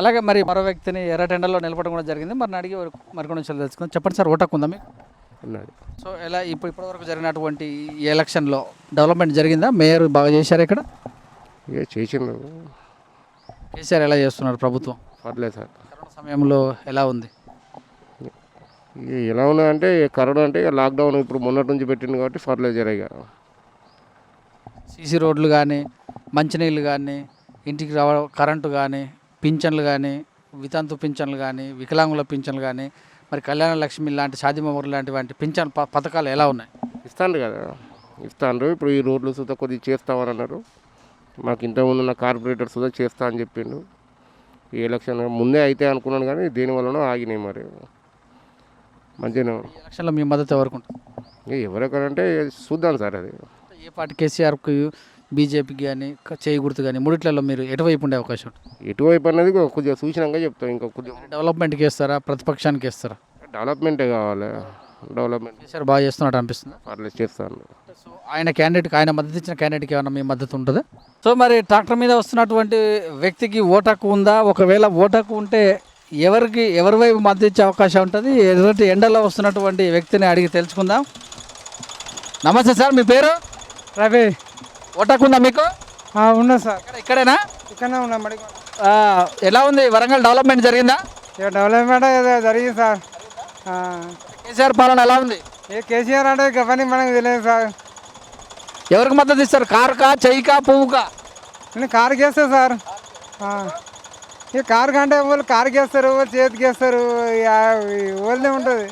అలాగే మరి మరో వ్యక్తిని ఎర్రటెండలో నిలబడడం కూడా జరిగింది. మరి అడిగి మరికొన్ని విషయాలు తెలుసుకుందాం. చెప్పండి సార్, ఓటు హక్కు ఉందా మీకు? ఉన్నది. సో ఎలా ఇప్పటివరకు జరిగినటువంటి ఈ ఎలక్షన్లో డెవలప్మెంట్ జరిగిందా? మేయర్ బాగా చేశారు ఇక్కడ? ఇక చేసిండు, కేసీఆర్ ఎలా చేస్తున్నారు ప్రభుత్వం? పర్లేదు సార్. కరోనా సమయంలో ఎలా ఉంది? ఇక ఎలా ఉన్నదంటే కరోనా అంటే ఇక లాక్డౌన్ ఇప్పుడు మొన్నటి నుంచి పెట్టింది కాబట్టి పర్లేదు జర ఇక. సీసీ రోడ్లు కానీ, మంచినీళ్ళు కానీ, ఇంటికి కరెంటు కానీ, పింఛన్లు కానీ, వితంతు పింఛన్లు కానీ, వికలాంగుల పింఛన్లు కానీ, మరి కళ్యాణ లక్ష్మి లాంటి షాదీమొగరు లాంటి పింఛన్ పథకాలు ఎలా ఉన్నాయి? ఇస్తాను కదా, ఇస్తాను. ఇప్పుడు ఈ రోడ్లు సుధా కొద్దిగా చేస్తామని అన్నారు. మాకు ఇంతకుముందు ఉన్న కార్పొరేటర్ సుధా చేస్తా అని చెప్పిండు. ఈ ఎలక్షన్ ముందే అయితే అనుకున్నాను కానీ దీనివల్లనో ఆగినాయి. మరి మంచిగా ఈ ఎలక్షన్లో మీ మద్దతు ఎవరికి ఉంటుంది? ఎవరికనంటే చూద్దాం సార్. అది ఏ పార్టీ? కేసీఆర్కి, బీజేపీకి కానీ, చేయి గుర్తు కానీ, మూడిట్లలో మీరు ఎటువైపు ఉండే అవకాశం ఉంటుంది? ఎటువైపు అన్నది కొద్దిగా సూచనంగా చెప్తాం. ఇంకా కొద్దిగా డెవలప్మెంట్కి వేస్తారా, ప్రతిపక్షానికి వేస్తారా? డెవలప్మెంటే కావాలి. డెవలప్మెంట్ కేసీఆర్ బాగా చేస్తున్నట్టు అనిపిస్తుంది. పర్లేదు చేస్తాను. సో ఆయన క్యాండిడేట్కి, ఆయన మద్దతు ఇచ్చిన క్యాండిడేట్కి ఏమైనా మీ మద్దతు ఉంటుందా? సో మరి ట్రాక్టర్ మీద వస్తున్నటువంటి వ్యక్తికి ఓటు హక్కు ఉందా? ఒకవేళ ఓటు హక్కు ఉంటే ఎవరి వైపు మద్దతు ఇచ్చే అవకాశం ఉంటుంది? ఎదుటి ఎండలో వస్తున్నటువంటి వ్యక్తిని అడిగి తెలుసుకుందాం. నమస్తే సార్, మీ పేరు? రవి. ఓటు హక్కు ఉందా మీకు? ఉన్నా సార్. ఇక్కడేనా? ఇక్కడనే ఉన్నా మరి. ఎలా ఉంది వరంగల్? డెవలప్మెంట్ జరిగిందా? ఇక డెవలప్మెంట్ జరిగింది సార్. కేసీఆర్ పాలన ఎలా ఉంది? ఏ కేసీఆర్ అంటే ఇవన్నీ మనకు తెలియదు సార్. ఎవరికి మద్దతు ఇస్తారు? కారుకా, చెయ్యికా, పువ్వుకా? నేను కారుకి వేస్తా సార్. ఇక కారు కంటే వాళ్ళు కారుకి వేస్తారు, వాళ్ళు చేతికి వేస్తారు, వాళ్ళే ఉంటుంది.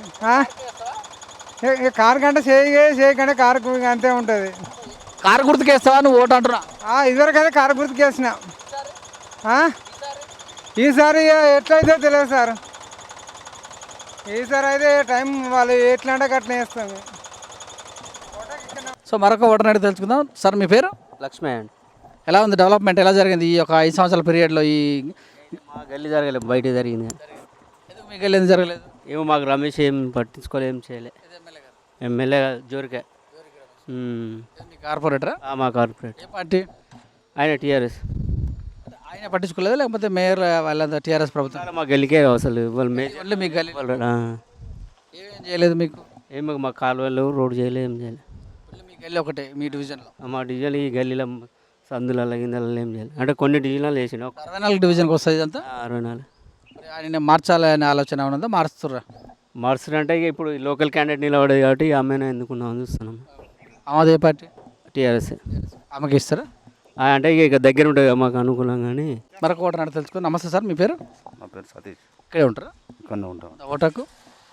ఇక కారు కంటే చేయకంటే కారుకు అంతే ఉంటుంది. కారు గుర్తుకేస్తావా నువ్వు ఓటు అంటున్నా? ఇదివరకు అయితే కారు గుర్తుకు వేసిన. ఈసారి ఎట్లయితే తెలియదు సార్. ఈసారి అయితే టైం వాళ్ళు ఎట్లా అంటే అట్లా వేస్తాము. సో మరొక ఓటర్ అడిగి తెలుసుకుందాం. సార్ మీ పేరు? లక్ష్మి అండి. ఎలా ఉంది డెవలప్మెంట్? ఎలా జరిగింది ఈ యొక్క 5 సంవత్సరాల పీరియడ్లో? మా గల్లీ జరగలేదు, బయట జరిగింది. ఎందుకు మీకు వెళ్ళేది జరగలేదు? ఏమో మాకు రమేష్ ఏం పట్టించుకోలే, ఏం చేయలే. ఎమ్మెల్యే జోరికే. కార్పొరేటరా? మా కార్పొరేట్. ఏ పార్టీ? ఆయన టీఆర్ఎస్. ఆయన పట్టించుకోలేదు, లేకపోతే మేయర్ వాళ్ళంతా టీఆర్ఎస్ ప్రభుత్వం? మా గల్లీకే అసలు వాళ్ళు ఓన్లీ మీకు గల్లీ ఏమేం చేయలేదు మీకు? ఏమో మా కాలువలు రోడ్డు చేయలేదు, ఏం చేయలేదు. మీకు గల్లీ ఒకటే మీ డివిజన్లో? మా డివిజన్ ఈ గల్లీలో సందులలో గిందలలో ఏం చేయలేదు. అంటే కొన్ని డివిజన్లు వేసిన 64 డివిజన్కి వస్తుంది ఇదంతా? 64. ఆయన మార్చాలనే ఆలోచన ఏమన్నా మారుస్తుర్రా? మార్చురంటే ఇక ఇప్పుడు లోకల్ క్యాండిడేట్ నిలబడేది కాబట్టి ఆమెను ఎందుకున్నామని చూస్తున్నాం. అదే పార్టీ? టీఆర్ఎస్. ఆమెకి ఇస్తారా? అంటే ఇక దగ్గర ఉంటుంది కదా మాకు అనుకూలం. కానీ మరొక ఓటర్ అడిగి తెలుసుకో. నమస్తే సార్, మీ పేరు? నా పేరు సతీష్. ఇక్కడే ఉంటారా? ఇక్కడనే ఉంటాం. ఓటు హక్కు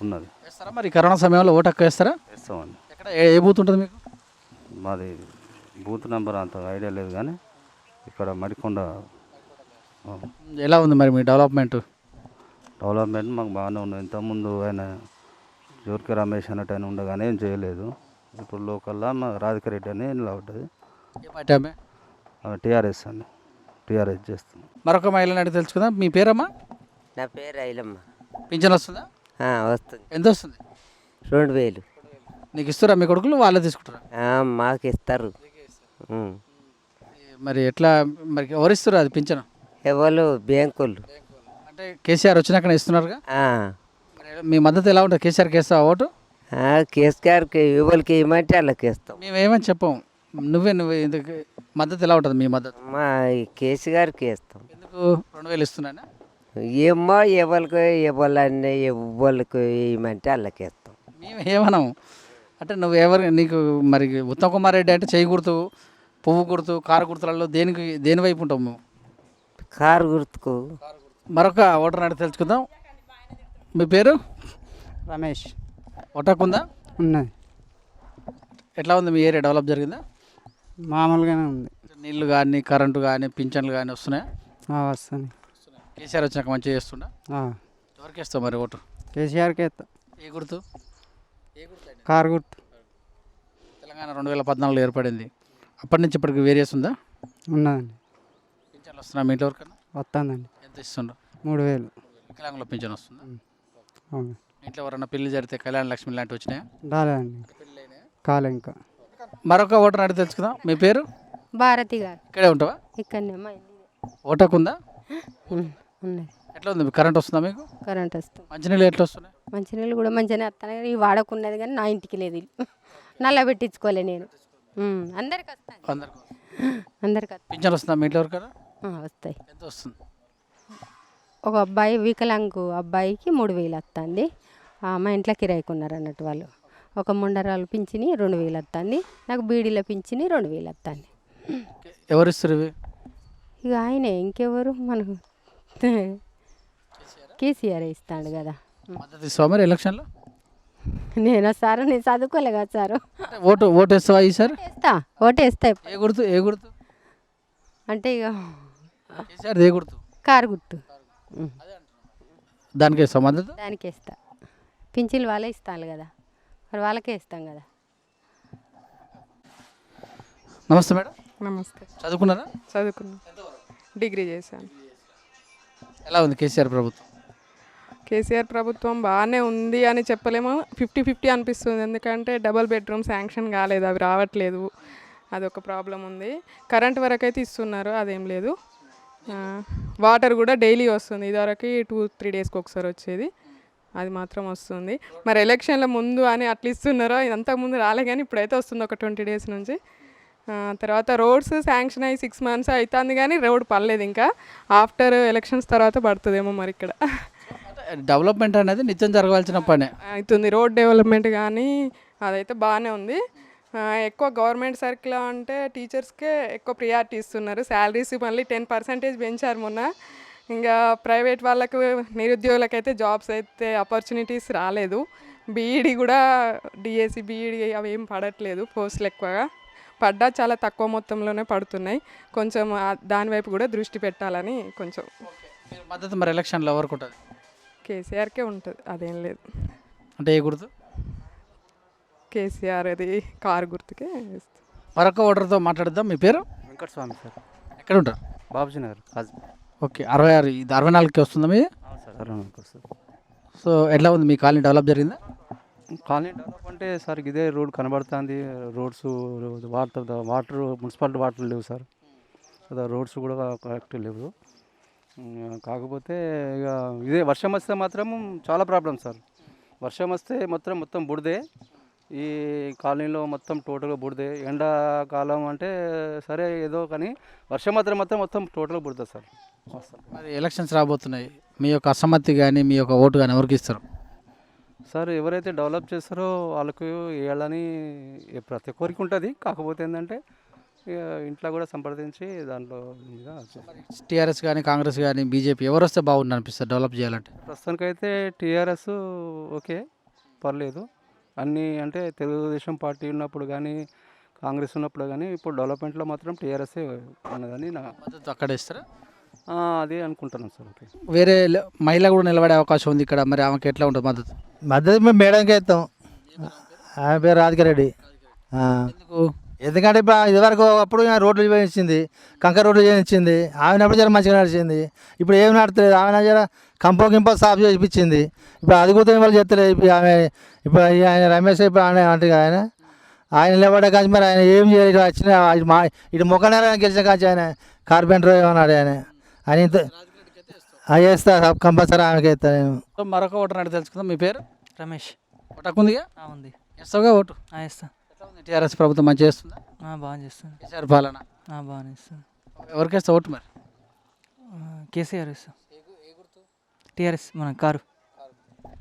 ఉన్నది. వేస్తారా? మరి కరోనా సమయంలో ఓటు హక్కు వేస్తారా? వేస్తామండి. ఎక్కడ ఏ బూత్ ఉంటుంది మీకు? మాది బూత్ నెంబర్ అంత ఐడియా లేదు కానీ ఇక్కడ మడికొండ. ఎలా ఉంది మరి మీ డెవలప్మెంట్? డెవలప్మెంట్ మాకు బాగానే ఉంది. ఇంతకుముందు ఆయన జోర్కే రమేష్ అన్నట్టు ఆయన ఉండగానే ఏం చేయలేదు. ఇప్పుడు లోకల్లో మా రాధిక రెడ్డి అని నిలబడ్డది. ఏ పార్టీ ఆమె? టీఆర్ఎస్ అండి. టీఆర్ఎస్ చేస్తాం. మరొక మహిళని అడిగి తెలుసుకుందాం. మీ పేరమ్మా? నా పేరు ఐలమ్మ. పింఛన్ వస్తుందా? వస్తుంది. ఎంత వస్తుంది? 2000. నీకు ఇస్తారా మీ కొడుకులు, వాళ్ళే తీసుకుంటారా? మాకు ఇస్తారు. మరి ఎట్లా మరి ఎవరు ఇస్తారు అది పింఛను? ఎవరు? బ్యాంకులు. అంటే కేసీఆర్ వచ్చినాకనే ఇస్తున్నారుగా. మీ మద్దతు ఎలా ఉంటుంది? కేసీఆర్కి వేస్తావా ఓటు? కేసీఆర్కి ఎవరికి ఏమంటే వాళ్ళకి ఇస్తాం. మేము ఏమని చెప్పాం. నువ్వే ఎందుకు మద్దతు ఎలా ఉంటుంది మీ మద్దతు? మా కేసీఆర్కి ఇస్తాం. ఎందుకు? 2000 ఇస్తున్నానా? ఏమో ఎవరన్నీ ఎవరికి ఏమంటే వాళ్ళకి ఇస్తాం. మేము ఏమన్నాము అంటే నువ్వు నీకు మరి ఉత్తమ్ కుమార్ రెడ్డి అంటే చేయి గుర్తు, పువ్వు గుర్తు, కారు గుర్తులలో దేని వైపు ఉంటాము మేము? కారు గుర్తుకు. మరొక ఓటర్ అడిగి తెలుసుకుందాం. మీ పేరు? రమేష్. ఓటు హక్కు ఉందా? ఉన్నది. ఎట్లా ఉంది మీ ఏరియా? డెవలప్ జరిగిందా? మామూలుగానే ఉంది. నీళ్ళు కానీ, కరెంటు కానీ, పింఛన్లు కానీ వస్తున్నాయా? వస్తుంది. కేసీఆర్ వచ్చినాక మంచిగా చేస్తుండా? ఎవరికి వేస్తావు మరి ఓటు? కేసీఆర్కి వేస్తా. ఏ గుర్తు? కారు గుర్తు. తెలంగాణ 2014లో ఏర్పడింది. అప్పటి నుంచి ఇప్పటికి వేరియస్ ఉందా? ఉన్నదండి. పింఛన్లు వస్తున్నా మీ ఇంట్లో ఎవరికన్నా? వస్తుందండి. ఎంత ఇస్తుండ్రు? 3000. వికలాంగుల పింఛన్ వస్తుందా? అవును. ఇంట్లో ఎవరన్నా పెళ్లి జరిగితే కళ్యాణ లక్ష్మి లాంటివి వచ్చినాయా? రాలేదండి, కాలే ఇంకా. మరొక ఓటర్ అడిగి తెలుసుకుందాం. మీ పేరు? భారతి గారు. ఇక్కడే ఉంటావా? ఇక్కడనే మా ఓటు హక్కు ఉందా? ఉన్నది. ఎట్లా ఉంది కరెంట్ వస్తుందా మీకు? కరెంట్ వస్తుంది. మంచినీళ్ళు ఎట్లా వస్తున్నాయి? మంచినీళ్ళు కూడా మంచిగానే వస్తాయి. ఈ వాడకున్నది కానీ నా ఇంటికి లేదు ఇల్లు. నల్ల పెట్టించుకోలే నేను. అందరికి వస్తాయి. అందరికి అందరికి వస్తాయి. పింఛన్ వస్తుందా మీ ఇంట్లో ఎవరికైనా? వస్తాయి. ఎంత వస్తుంది? ఒక అబ్బాయి వికలాంగు అబ్బాయికి 3,000 వస్తుంది. మా ఇంట్లో కిరాయికి ఉన్నారు అన్నట్టు వాళ్ళు. ఒక ముండరాలు పింఛని 2,000 వస్తుంది. నాకు బీడీలో పింఛని 2,000 వస్తుంది. ఎవరు ఇస్తారు ఇవి? ఇక ఆయనే, ఇంకెవరు మనకు కేసీఆర్ ఇస్తాడు కదా. మద్దతు ఇస్తావా మరి ఎలక్షన్లో? నేను సారు నేను చదువుకోలే కదా సారు. ఓటు వేస్తావా ఈసారి? ఓటేస్తా. ఏ గుర్తు? ఏ గుర్తు అంటే ఇక కేసీఆర్ ఏ గుర్తు? కారు గుర్తు. దానికి వేస్తావా మద్దతు? దానికి వేస్తా. పింఛన్లు వాళ్ళే ఇస్తాను కదా, మరి వాళ్ళకే ఇస్తాం కదా. నమస్తే మేడం. నమస్తే. చదువుకున్నారా? చదువుకున్నా, డిగ్రీ చేశాను. ఎలా ఉంది కేసీఆర్ ప్రభుత్వం? కేసీఆర్ ప్రభుత్వం బాగానే ఉంది అని చెప్పలేము, 50-50 అనిపిస్తుంది. ఎందుకంటే డబుల్ బెడ్రూమ్ శాంక్షన్ కాలేదు, అవి రావట్లేదు, అదొక ప్రాబ్లం ఉంది. కరెంట్ వరకు అయితే ఇస్తున్నారు, అదేం లేదు. వాటర్ కూడా డైలీ వస్తుంది, ఇదివరకు 2-3 డేస్కి ఒకసారి వచ్చేది, అది మాత్రం వస్తుంది. మరి ఎలక్షన్ల ముందు అని అట్లా ఇస్తున్నారో, ఇంతకుముందు రాలే కానీ ఇప్పుడైతే వస్తుంది ఒక 20 డేస్ నుంచి. తర్వాత రోడ్స్ శాంక్షన్ అయ్యి 6 months అవుతుంది కానీ రోడ్ పడలేదు ఇంకా. ఆఫ్టర్ ఎలక్షన్స్ తర్వాత పడుతుందేమో మరి ఇక్కడ. డెవలప్మెంట్ అనేది నిత్యం జరగాల్సిన పనే అవుతుంది. రోడ్ డెవలప్మెంట్ కానీ అదైతే బాగానే ఉంది. ఎక్కువ గవర్నమెంట్ సర్కిల్ అంటే టీచర్స్కే ఎక్కువ ప్రియారిటీ ఇస్తున్నారు. శాలరీస్ మళ్ళీ 10% పెంచారు మొన్న. ఇంకా ప్రైవేట్ వాళ్ళకు నిరుద్యోగులకైతే జాబ్స్ అయితే ఆపర్చునిటీస్ రాలేదు. బీఈడి కూడా డిఎస్సి బీఈడి అవి ఏం పడట్లేదు, పోస్టులు ఎక్కువగా పడ్డా చాలా తక్కువ మొత్తంలోనే పడుతున్నాయి. కొంచెం దానివైపు కూడా దృష్టి పెట్టాలని కొంచెం. మద్దతు మరి ఎలక్షన్లో ఎవరికి ఉంటుంది? కేసీఆర్కే ఉంటుంది, అదేం లేదు. అంటే ఏ గుర్తు? కేసీఆర్ అది కారు గుర్తుకే ఇస్తాం. మరొక ఓటర్తో మాట్లాడదాం. మీ పేరు? వెంకటస్వామి సార్. ఎక్కడ ఉంటారు? బాబుజీ నగర్. ఓకే. 66 ఇది 64కి వస్తుందా మీది? సార్ 64 వస్తుంది. సో ఎట్లా ఉంది మీ కాలనీ? డెవలప్ జరిగిందా? కాలనీ డెవలప్ అంటే సార్ ఇదే రోడ్ కనబడుతుంది. రోడ్స్ వాటర్ మున్సిపాలిటీ వాటర్ లేవు సార్, కదా రోడ్స్ కూడా కరెక్ట్ లేవు. కాకపోతే ఇక ఇదే వర్షం వస్తే మాత్రం చాలా ప్రాబ్లం సార్. వర్షం వస్తే మొత్తం బుడిదే, ఈ కాలనీలో మొత్తం టోటల్గా బుడిదే. ఎండాకాలం అంటే సరే ఏదో, కానీ వర్షం మొత్తం టోటల్గా బుడుతుంది సార్. మరి ఎలక్షన్స్ రాబోతున్నాయి, మీ యొక్క అసమ్మతి కానీ మీ యొక్క ఓటు కానీ ఎవరికి ఇస్తారు? సార్ ఎవరైతే డెవలప్ చేస్తారో వాళ్ళకు వేయాలని ప్రతి ఒక్కరికి ఉంటుంది. కాకపోతే ఏంటంటే ఇంట్లో కూడా సంప్రదించి దాంట్లో టీఆర్ఎస్ కానీ కాంగ్రెస్ కానీ బీజేపీ ఎవరు వస్తే బాగుంది అనిపిస్తుంది డెవలప్ చేయాలంటే? ప్రస్తుతానికైతే టీఆర్ఎస్ ఓకే, పర్లేదు. అన్నీ అంటే తెలుగుదేశం పార్టీ ఉన్నప్పుడు కానీ కాంగ్రెస్ ఉన్నప్పుడు కానీ ఇప్పుడు డెవలప్మెంట్లో మాత్రం టీఆర్ఎస్ఏ ఉన్నదని నా మద్దతు అక్కడే ఇస్తారా? అదే అనుకుంటున్నాను సార్. ఓకే. వేరే మహిళ కూడా నిలబడే అవకాశం ఉంది ఇక్కడ, మరి ఆమెకి ఎట్లా ఉంటుంది మద్దతు? మద్దతు మేము మేడంకే ఇస్తాం. ఆమె పేరు రాధికారెడ్డి. ఎందుకంటే ఇప్పుడు ఇదివరకు అప్పుడు రోడ్లు చేయించింది, కంకర రోడ్లు చేయించింది. ఆమెనప్పుడు జర మంచిగా నడిచింది. ఇప్పుడు ఏమి నడతలేదు. ఆమె జర గింప సాఫ్ చేయించింది. ఇప్పుడు అది కూడా వాళ్ళు చెప్తలేదు. ఇప్పుడు ఆమె ఇప్పుడు ఆయన రమేష్ ఇప్పుడు అంటే ఆయన నిలబడ్డా కానీ మరి ఆయన ఏం చేయలేదు. వచ్చిన ఇటు ముఖనేర గెలిచిన కాచి ఆయన కార్పెంటర్ ఏమన్నాడు ఆయన ఇంత వేస్తా కంపల్సరీ ఆమెకి వేస్తా నేను. సో మరొక ఓటర్ అంటే తెలుసుకుందాం. మీ పేరు? రమేష్. ఓటు ఉందిగా? ఉంది. వేస్తావుగా ఓటు? ఇస్తా. టీఆర్ఎస్ ప్రభుత్వం మంచిగా చేస్తుందా? బాగా చేస్తుంది. కేసీఆర్ పాలన బాగానే ఇస్తుంది. ఎవరికి వేస్తా ఓటు మరి? కేసీఆర్ ఇస్తాం. టీఆర్ఎస్ మన కారు.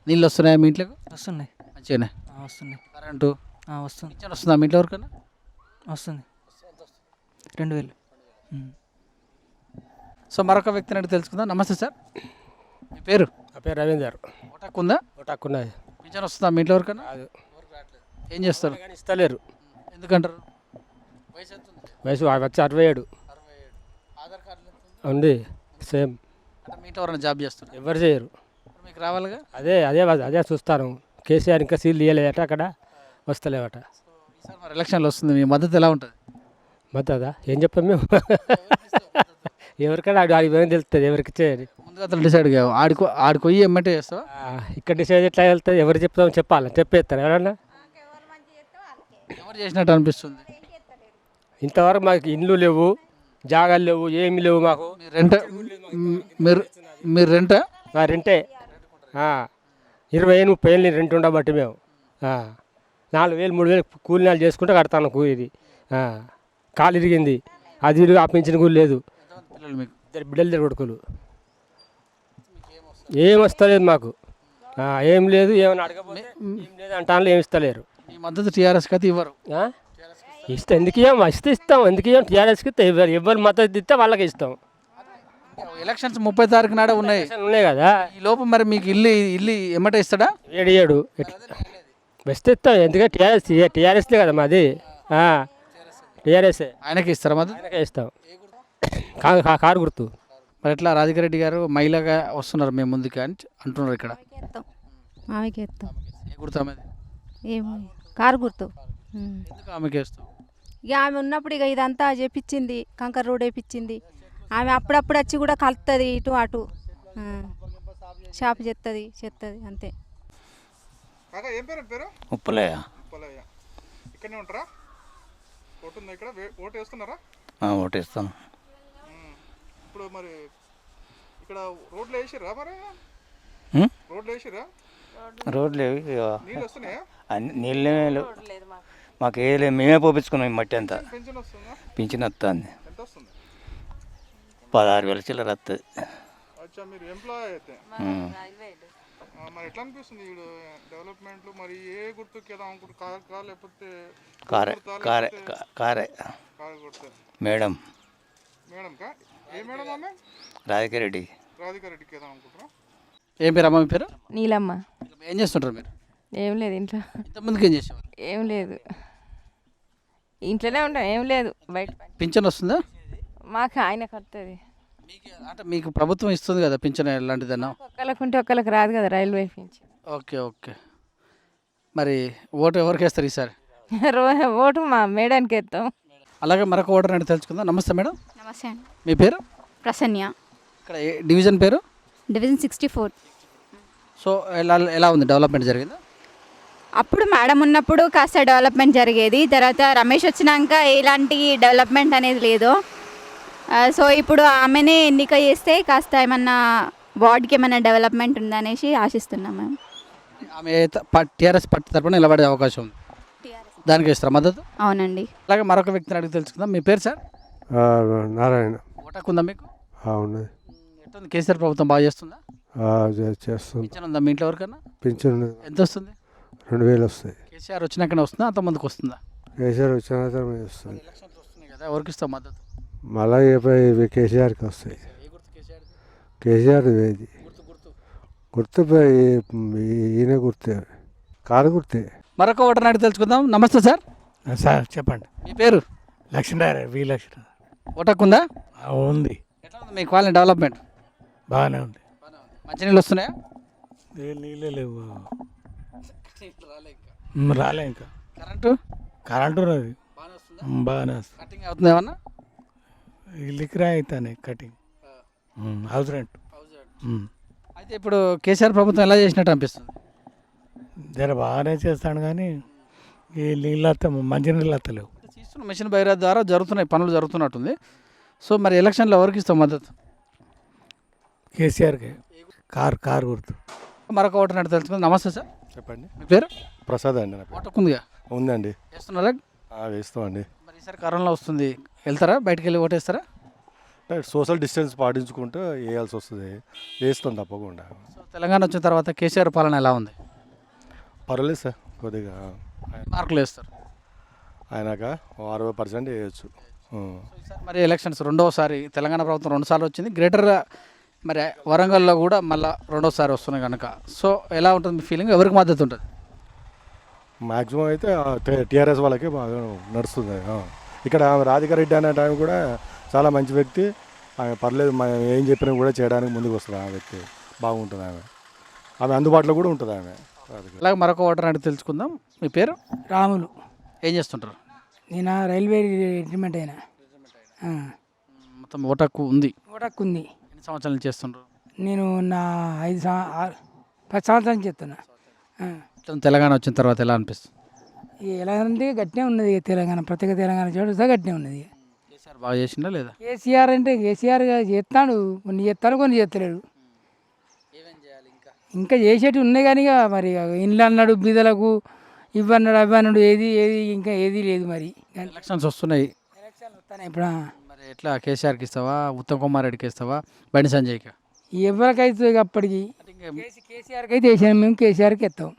నీళ్ళు వస్తున్నాయా మీ ఇంట్లోకి? వస్తున్నాయి. మంచిగానే వస్తున్నాయి. కరెంటు వస్తుంది. పింఛన్ వస్తుందా మీ ఇంట్లో ఎవరికైనా? వస్తుంది. 2,000. సో మరొక వ్యక్తిని అడిగి తెలుసుకుందాం. నమస్తే సార్, మీ పేరు? నా పేరు రవీందర్. ఓటాకు ఉందా? ఓటాకు ఉన్నది. పింఛన్ వస్తుందా మీ ఇంట్లో ఎవరికైనా? ఏం చేస్తారు? ఇస్తలేరు. ఎందుకంటారు? వయసు వచ్చి 67 ఉంది. సేమ్. అంటే మీ ఇంట్లో ఎవరైనా జాబ్ చేస్తారు? ఎవరు చేయరు. మీకు రావాలిగా? అదే చూస్తాను. కేసీఆర్ ఇంకా సీల్ ఇవ్వలేదట, అక్కడ వస్తలేవట. ఈసారి మరి ఎలక్షన్లు వస్తుంది, మీ మద్దతు ఎలా ఉంటుంది? మద్దదా ఏం చెప్పాం మేము? ఎవరికైనా ఆడికి ఏం తెలుస్తుంది, ఎవరికి చేయాలి ముందుగా అతను డిసైడ్ కావు. ఆడికి పోయి ఎమ్మెటే చేస్తావా? ఇక్కడ డిసైడ్ ఎట్లా వెళ్తుంది? ఎవరు చెప్తామని చెప్పాలి, చెప్పేస్తారు ఎవరన్నా. ఎవరు చేసినట్టు అనిపిస్తుంది? ఇంతవరకు మాకు ఇండ్లు లేవు, జాగాలు లేవు, ఏమి లేవు మాకు. మీరు రెంట్ రెంటే 20 ఏళ్ళు 30 ఏళ్ళు రెంట్ ఉండబట్టి మేము 4,000 3,000 కూలినాలు చేసుకుంటే కడతాను ఇది కాలు ఇరిగింది అది ఇరిగి ఆ పెంచిన కూడా లేదు. పిల్లలు మీకు 2 బిడ్డలు 2 కొడుకులు. ఏం వస్తలేదు మాకు, ఏం లేదు. ఏమైనా అడగకపోతే ఏం లేదు అంటాను, ఏమి ఇస్తలేరు. ఈ మద్దతు టీఆర్ఎస్కి అయితే ఇవ్వరు. ఇస్తే ఎందుకు ఇవ్వం, ఇస్తే ఇస్తాం. ఎందుకు ఇవ్వం, టీఆర్ఎస్కి ఇస్తే ఇవ్వరు. ఎవరు మద్దతు ఇస్తే వాళ్ళకి ఇస్తాం. ఎలక్షన్స్ 30 తారీఖు నాడే ఉన్నాయి ఉన్నాయి కదా, ఈ లోపు మరి మీకు ఇల్లు ఎమ్మటే ఇస్తాడా? 7 బెస్ట్ ఇస్తాం. ఎందుకంటే టీఆర్ఎస్లే కదా మాది, టీఆర్ఎస్ఏ. ఆయనకి ఇస్తారా మద్దతు? ఆయనకే ఇస్తాం. కారు గుర్తు. మరి ఎట్లా రాజకీయ రెడ్డి గారు మహిళగా వస్తున్నారు మేము ముందుకు అని అంటున్నారు ఇక్కడ. ఆమెకి ఇస్తాం. ఏ గుర్తు ఆమెది? ఏమో కారు గుర్తు. ఎందుకు ఆమెకి వేస్తాం? ఇక ఆమె ఉన్నప్పుడు ఇక ఇదంతా చేపించింది, కంకర్ రోడ్ వేయించింది. ఆమె అప్పుడప్పుడు వచ్చి కూడా కలుస్తుంది ఇటు అటు, షాప్ చేస్తుంది అంతే. ఏం పేరు? ఉప్పలయ్య. ఇక్కడనే ఉంటారా? ఓటు ఉందా ఇక్కడ? ఓటు వేస్తున్నారా? ఓటు వేస్తాను. ఇప్పుడు మరి ఇక్కడ రోడ్లు వేసిర్రా? మరి రోడ్లు వేసిర్రా? రోడ్లు నీళ్ళు వస్తున్నాయా? నీళ్ళే మాకు ఏ లేదు, మేమే పోపించుకున్నాం. ఈ మట్టి అంతా పెన్షన్ వస్తుందా? పింఛన్ వస్తుంది. ఎంత వస్తుంది? 16,000 చిల్లర వస్తుంది. అచ్చా, మీరు ఎంప్లాయ్ అయితే మరి ఎట్లా అనిపిస్తుంది ఈ డెవలప్మెంట్లు? మరి ఏ గుర్తుకి ఏదో అనుకుంటు లేకపోతే కారే మేడం కా? ఏ మేడం ఆమె? రాజకీయ రెడ్డి. రాధికా రెడ్డికి ఏదో అనుకుంటారా? ఏం పేరు అమ్మ మీ పేరు? నీలమ్మ. ఏం చేస్తుంటారు మీరు? ఏం లేదు ఇంట్లో. ఇంతకుముందుకు ఏం చేసేవారు? ఏం లేదు, ఇంట్లోనే ఉంటాం. ఏం లేదు, బయట. పింఛన్ వస్తుందా? మాకు ఆయన కడుతుంది. అంటే మీకు ప్రభుత్వం ఇస్తుంది కదా పింఛన్ ఎలాంటిదన్నా? ఒక్కళ్ళకు ఉంటే ఒక్కళ్ళకి రాదు కదా రైల్వే పింఛన్. ఓకే. మరి ఓటు ఎవరికి వేస్తారు ఈసారి? ఓటు మా మేడానికి వేస్తాం. అలాగే మరొక ఓటర్ అంటే తెలుసుకుందాం. నమస్తే మేడం. నమస్తే అండి. మీ పేరు? ప్రసన్య. ఇక్కడ డివిజన్ పేరు? డివిజన్ 64. సో ఎలా ఉంది, డెవలప్మెంట్ జరిగిందా? అప్పుడు మేడం ఉన్నప్పుడు కాస్త డెవలప్మెంట్ జరిగేది, తర్వాత రమేష్ వచ్చినాక ఎలాంటి డెవలప్మెంట్ అనేది లేదు. సో ఇప్పుడు ఆమెనే ఎన్నిక చేస్తే కాస్త ఏమన్నా వార్డ్కి ఏమన్నా డెవలప్మెంట్ ఉందనేసి ఆశిస్తున్నాం మేము. ఆమె టీఆర్ఎస్ పార్టీ తరఫున నిలబడే అవకాశం ఉంది, దానికి ఇస్తారా మద్దతు? అవునండి. అలాగే మరొక వ్యక్తిని అడిగి తెలుసుకుందాం. మీ పేరు సార్? నారాయణ. ఓటాకు ఉందా మీకు? ఉన్నది. ఎట్లా కేసీఆర్ ప్రభుత్వం బాగా చేస్తుందా? చేస్తుంది. పింఛన్ ఉందా మీ ఇంట్లో ఎవరికైనా? పింఛన్ ఎంత వస్తుంది? 2,000 వస్తాయి. కేసీఆర్ వచ్చినాకనే వస్తుందా, అంత ముందుకు వస్తుందా? కేసీఆర్ వచ్చినాక వస్తుంది. ఎలక్షన్స్ వస్తున్నాయి కదా, ఎవరికి ఇస్తాం మద్దతు? మళ్ళీ కేసీఆర్కి వస్తాయి. కేసీఆర్ ఇది గుర్తు ఈయన గుర్తే, కారు గుర్తే. మరొక ఓటర్ అడిగి తెలుసుకుందాం. నమస్తే సార్. సార్ చెప్పండి. మీ పేరు? లక్ష్మీనారాయణ. వి లక్ష్మీ. ఓటాకు ఉందా? ఉంది. ఎట్లా ఉంది మీ కాలనీ డెవలప్మెంట్? బాగానే ఉంది. మంచినీళ్ళు వస్తున్నాయా? నీళ్ళే లేవు, రాలే ఇంకా. కరెంటు ఉన్నది, బాగానే వస్తుంది. కటింగ్ అవుతుంది ఏమన్నా? లిక్రా అవుతానే కటింగ్, హౌస్ రెంట్. అయితే ఇప్పుడు కేసీఆర్ ప్రభుత్వం ఎలా చేసినట్టు అనిపిస్తుంది? జర బాగానే చేస్తాడు కానీ ఈ నీళ్ళు వస్తా, మంచి నీళ్ళు వస్తలేవు. తీసుకున్న మిషన్ భగీరథ ద్వారా పనులు జరుగుతున్నట్టుంది. సో మరి ఎలక్షన్లో ఎవరికి ఇస్తాం మద్దతు? కేసీఆర్కి. కారు గుర్తు. మరొక ఓటర్ అంటే తెలుసుకుందాం. నమస్తే సార్. చెప్పండి. మీ పేరు? ప్రసాద్ అండి. ఓటకు ఉందిగా? ఉందండి. వేస్తున్నారా? వేస్తామండి. మరి ఈసారి కరోనా వస్తుంది, వెళ్తారా? బయటకు వెళ్ళి ఓటేస్తారా? సోషల్ డిస్టెన్స్ పాటించుకుంటూ వేయాల్సి వస్తుంది, వేస్తాం తప్పకుండా. సో తెలంగాణ వచ్చిన తర్వాత కేసీఆర్ పాలన ఎలా ఉంది? పర్వాలేదు సార్, కొద్దిగా మార్కులు వేస్తారు. ఆయనక 60% వేయచ్చు. మరి ఎలక్షన్స్ రెండోసారి తెలంగాణ ప్రభుత్వం 2 సార్లు వచ్చింది, గ్రేటర్ మరి వరంగల్లో కూడా మళ్ళీ 2వ వస్తున్నాయి కనుక సో ఎలా ఉంటుంది మీ ఫీలింగ్? ఎవరికి మద్దతు ఉంటుంది? మ్యాక్సిమం అయితే టీఆర్ఎస్ వాళ్ళకి బాగా నడుస్తుంది. ఇక్కడ రాధికా రెడ్డి అనే టైం కూడా చాలా మంచి వ్యక్తి. ఆమె పర్లేదు, మనం ఏం చెప్పినా కూడా చేయడానికి ముందుకు వస్తుంది. ఆ వ్యక్తి బాగుంటుంది. ఆమె అందుబాటులో కూడా ఉంటుంది. ఆమె అలాగే మరొక ఓటర్ అంటే తెలుసుకుందాం. మీ పేరు? రాములు. ఏం చేస్తుంటారు? నేను రైల్వే రిటైర్మెంట్ అయినా. మొత్తం ఓటాకు ఉంది? ఓటాకు ఉంది. ఎన్ని సంవత్సరాలు చేస్తుంటారు? నేను నా 10 సంవత్సరాలు చేస్తున్నా. తెలంగాణ వచ్చిన తర్వాత ఎలా అనిపిస్తుంది? ఎలా అంటే గట్టినే ఉన్నది తెలంగాణ, ప్రత్యేక తెలంగాణ చూస్తే గట్టినే ఉన్నది. కేసీఆర్ బాగా చేసిందా లేదా? కేసీఆర్ అంటే కేసీఆర్ చేస్తాడు, కొన్ని చేస్తాడు, కొన్ని చేస్తలేడు. ఇంకా చేసేటివి ఉన్నాయి కానీ ఇక మరి ఇండ్లు అన్నాడు బీదలకు ఇవ్వన్నాడు అవి అన్నాడు ఏది ఇంకా ఏది లేదు మరి. ఎలక్షన్స్ వస్తున్నాయి ఎలక్షన్లు వస్తున్నాయి ఇప్పుడు. మరి ఎట్లా కేసీఆర్కి ఇస్తావా, ఉత్తమ్ కుమార్ రెడ్డికి ఇస్తావా, బండి సంజయ్కి? ఎవరికైతే ఇక అప్పటికి కేసీఆర్కి అయితే వేసాను మేము, కేసీఆర్కి ఇస్తాం.